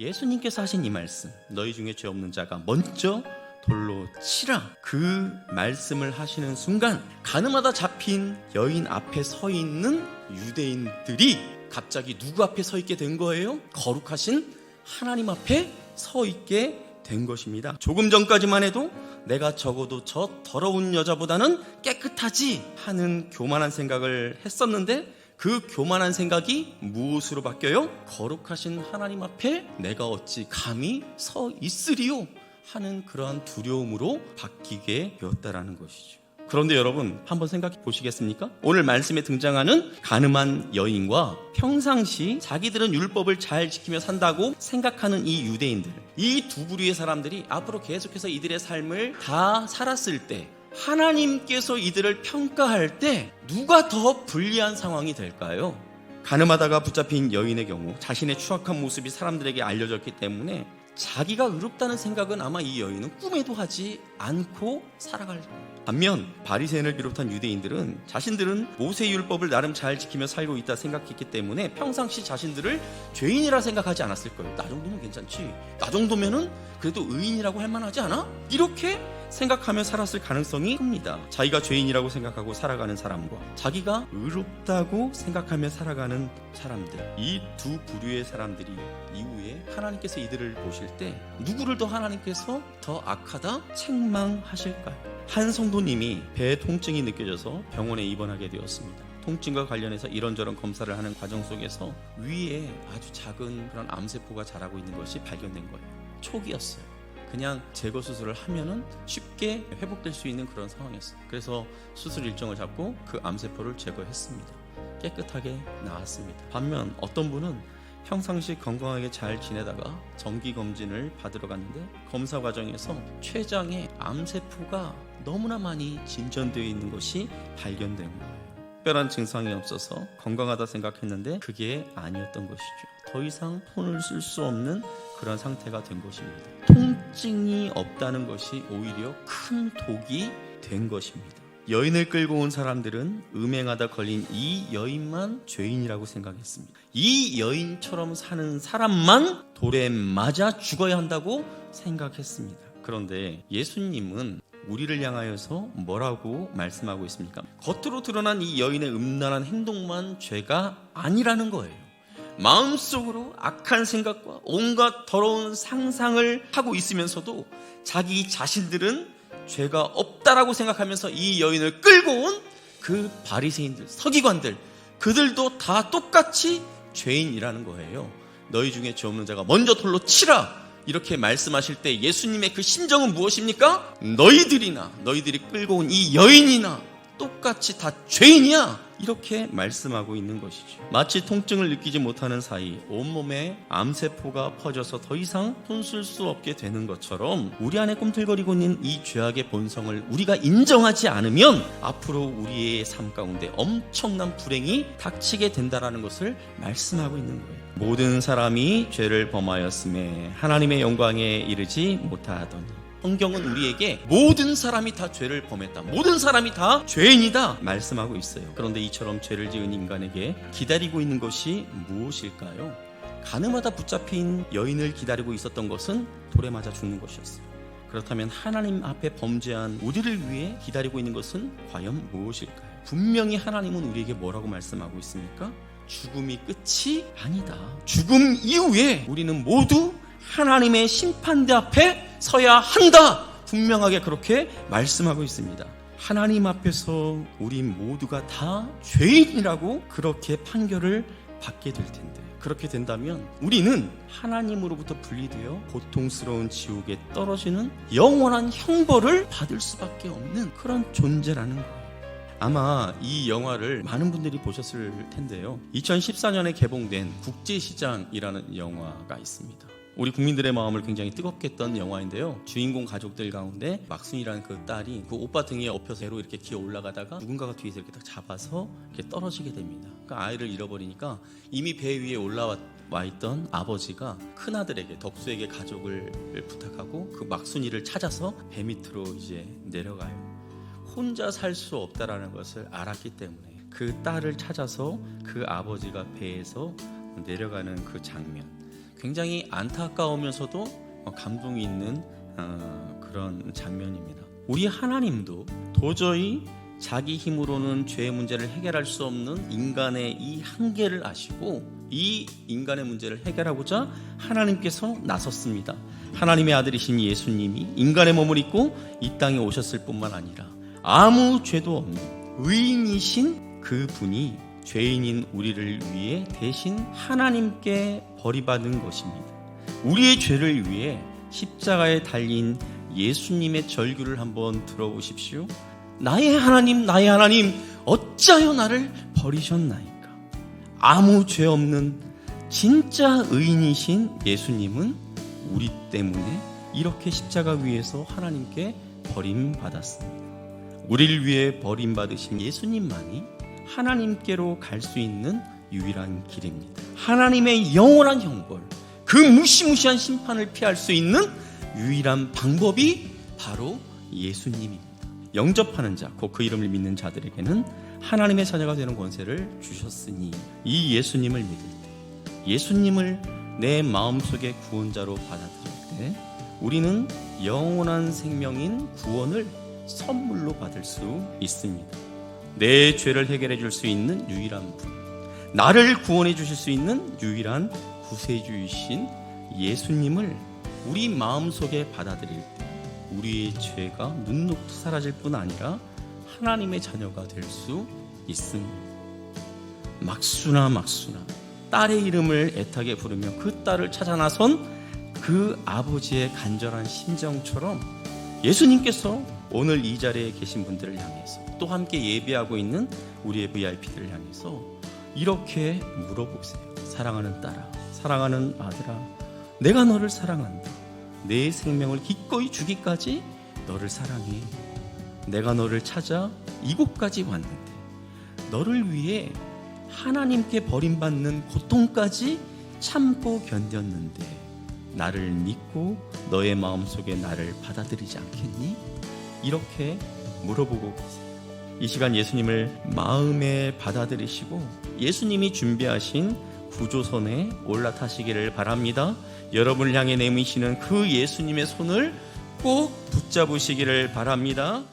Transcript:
예수님께서 하신 이 말씀, 너희 중에 죄 없는 자가 먼저 돌로 치라, 그 말씀을 하시는 순간 가늠하다 잡힌 여인 앞에 서 있는 유대인들이 갑자기 누구 앞에 서 있게 된 거예요? 거룩하신 하나님 앞에 서 있게 된 것입니다. 조금 전까지만 해도 내가 적어도 저 더러운 여자보다는 깨끗하지 하는 교만한 생각을 했었는데, 그 교만한 생각이 무엇으로 바뀌어요? 거룩하신 하나님 앞에 내가 어찌 감히 서 있으리요 하는 그러한 두려움으로 바뀌게 되었다라는 것이죠. 그런데 여러분, 한번 생각해 보시겠습니까? 오늘 말씀에 등장하는 가늠한 여인과 평상시 자기들은 율법을 잘 지키며 산다고 생각하는 이 유대인들, 이 두 부류의 사람들이 앞으로 계속해서 이들의 삶을 다 살았을 때, 하나님께서 이들을 평가할 때 누가 더 불리한 상황이 될까요? 가늠하다가 붙잡힌 여인의 경우 자신의 추악한 모습이 사람들에게 알려졌기 때문에 자기가 의롭다는 생각은 아마 이 여인은 꿈에도 하지 않고 살아갈 거예요. 반면 바리새인을 비롯한 유대인들은 자신들은 모세율법을 나름 잘 지키며 살고 있다 생각했기 때문에 평상시 자신들을 죄인이라 생각하지 않았을 거예요. 나 정도면 괜찮지, 나 정도면은 그래도 의인이라고 할 만하지 않아? 이렇게 생각하며 살았을 가능성이 큽니다. 자기가 죄인이라고 생각하고 살아가는 사람과 자기가 의롭다고 생각하며 살아가는 사람들, 이 두 부류의 사람들이 이후에 하나님께서 이들을 보실 때 누구를 더 하나님께서 더 악하다 책망하실까요? 한 성도님이 배에 통증이 느껴져서 병원에 입원하게 되었습니다. 통증과 관련해서 이런저런 검사를 하는 과정 속에서 위에 아주 작은 그런 암세포가 자라고 있는 것이 발견된 거예요. 초기였어요. 그냥 제거 수술을 하면은 쉽게 회복될 수 있는 그런 상황이었어요. 그래서 수술 일정을 잡고 그 암세포를 제거했습니다. 깨끗하게 나았습니다. 반면 어떤 분은 평상시 건강하게 잘 지내다가 정기검진을 받으러 갔는데 검사 과정에서 췌장에 암세포가 너무나 많이 진전되어 있는 것이 발견된 거예요. 특별한 증상이 없어서 건강하다 생각했는데 그게 아니었던 것이죠. 더 이상 손을 쓸 수 없는 그런 상태가 된 것입니다. 통증이 없다는 것이 오히려 큰 독이 된 것입니다. 여인을 끌고 온 사람들은 음행하다 걸린 이 여인만 죄인이라고 생각했습니다. 이 여인처럼 사는 사람만 돌에 맞아 죽어야 한다고 생각했습니다. 그런데 예수님은 우리를 향하여서 뭐라고 말씀하고 있습니까? 겉으로 드러난 이 여인의 음란한 행동만 죄가 아니라는 거예요. 마음속으로 악한 생각과 온갖 더러운 상상을 하고 있으면서도 자기 자신들은 죄가 없다라고 생각하면서 이 여인을 끌고 온 그 바리새인들, 서기관들, 그들도 다 똑같이 죄인이라는 거예요. 너희 중에 죄 없는 자가 먼저 돌로 치라, 이렇게 말씀하실 때 예수님의 그 심정은 무엇입니까? 너희들이 끌고 온 이 여인이나 똑같이 다 죄인이야, 이렇게 말씀하고 있는 것이죠. 마치 통증을 느끼지 못하는 사이 온몸에 암세포가 퍼져서 더 이상 손 쓸 수 없게 되는 것처럼 우리 안에 꿈틀거리고 있는 이 죄악의 본성을 우리가 인정하지 않으면 앞으로 우리의 삶 가운데 엄청난 불행이 닥치게 된다라는 것을 말씀하고 있는 거예요. 모든 사람이 죄를 범하였음에 하나님의 영광에 이르지 못하더니, 성경은 우리에게 모든 사람이 다 죄를 범했다, 모든 사람이 다 죄인이다 말씀하고 있어요. 그런데 이처럼 죄를 지은 인간에게 기다리고 있는 것이 무엇일까요? 가늠하다 붙잡힌 여인을 기다리고 있었던 것은 돌에 맞아 죽는 것이었어요. 그렇다면 하나님 앞에 범죄한 우리를 위해 기다리고 있는 것은 과연 무엇일까요? 분명히 하나님은 우리에게 뭐라고 말씀하고 있습니까? 죽음이 끝이 아니다. 죽음 이후에 우리는 모두 하나님의 심판대 앞에 서야 한다, 분명하게 그렇게 말씀하고 있습니다. 하나님 앞에서 우리 모두가 다 죄인이라고 그렇게 판결을 받게 될 텐데, 그렇게 된다면 우리는 하나님으로부터 분리되어 고통스러운 지옥에 떨어지는 영원한 형벌을 받을 수밖에 없는 그런 존재라는 거예요. 아마 이 영화를 많은 분들이 보셨을 텐데요, 2014년에 개봉된 국제시장이라는 영화가 있습니다. 우리 국민들의 마음을 굉장히 뜨겁게 했던 영화인데요, 주인공 가족들 가운데 막순이라는 그 딸이 그 오빠 등에 엎여서 배로 이렇게 기어 올라가다가 누군가가 뒤에서 이렇게 딱 잡아서 이렇게 떨어지게 됩니다. 그러니까 아이를 잃어버리니까 이미 배 위에 올라와 있던 아버지가 큰아들에게, 덕수에게 가족을 부탁하고 그 막순이를 찾아서 배 밑으로 이제 내려가요. 혼자 살 수 없다라는 것을 알았기 때문에 그 딸을 찾아서 그 아버지가 배에서 내려가는 그 장면, 굉장히 안타까우면서도 감동이 있는 그런 장면입니다. 우리 하나님도 도저히 자기 힘으로는 죄의 문제를 해결할 수 없는 인간의 이 한계를 아시고 이 인간의 문제를 해결하고자 하나님께서 나섰습니다. 하나님의 아들이신 예수님이 인간의 몸을 입고 이 땅에 오셨을 뿐만 아니라 아무 죄도 없는 의인이신 그 분이 죄인인 우리를 위해 대신 하나님께 버림받은 것입니다. 우리의 죄를 위해 십자가에 달린 예수님의 절규를 한번 들어보십시오. 나의 하나님, 나의 하나님, 어찌하여 나를 버리셨나이까. 아무 죄 없는 진짜 의인이신 예수님은 우리 때문에 이렇게 십자가 위에서 하나님께 버림받았습니다. 우리를 위해 버림받으신 예수님만이 하나님께로 갈 수 있는 유일한 길입니다. 하나님의 영원한 형벌, 그 무시무시한 심판을 피할 수 있는 유일한 방법이 바로 예수님입니다. 영접하는 자, 곧 그 이름을 믿는 자들에게는 하나님의 자녀가 되는 권세를 주셨으니 이 예수님을 믿을 때, 예수님을 내 마음속의 구원자로 받아들일 때 우리는 영원한 생명인 구원을 선물로 받을 수 있습니다. 내 죄를 해결해 줄 수 있는 유일한 분, 나를 구원해 주실 수 있는 유일한 구세주이신 예수님을 우리 마음속에 받아들일 때 우리의 죄가 눅눅 사라질 뿐 아니라 하나님의 자녀가 될 수 있습니다. 막수나 딸의 이름을 애타게 부르며 그 딸을 찾아 나선 그 아버지의 간절한 심정처럼 예수님께서 오늘 이 자리에 계신 분들을 향해서 또 함께 예배하고 있는 우리의 VIP들을 향해서 이렇게 물어보세요. 사랑하는 딸아, 사랑하는 아들아, 내가 너를 사랑한다. 내 생명을 기꺼이 주기까지 너를 사랑해. 내가 너를 찾아 이곳까지 왔는데 너를 위해 하나님께 버림받는 고통까지 참고 견뎠는데 나를 믿고 너의 마음속에 나를 받아들이지 않겠니? 이렇게 물어보고 계세요. 이 시간 예수님을 마음에 받아들이시고 예수님이 준비하신 구조선에 올라타시기를 바랍니다. 여러분을 향해 내미시는 그 예수님의 손을 꼭 붙잡으시기를 바랍니다.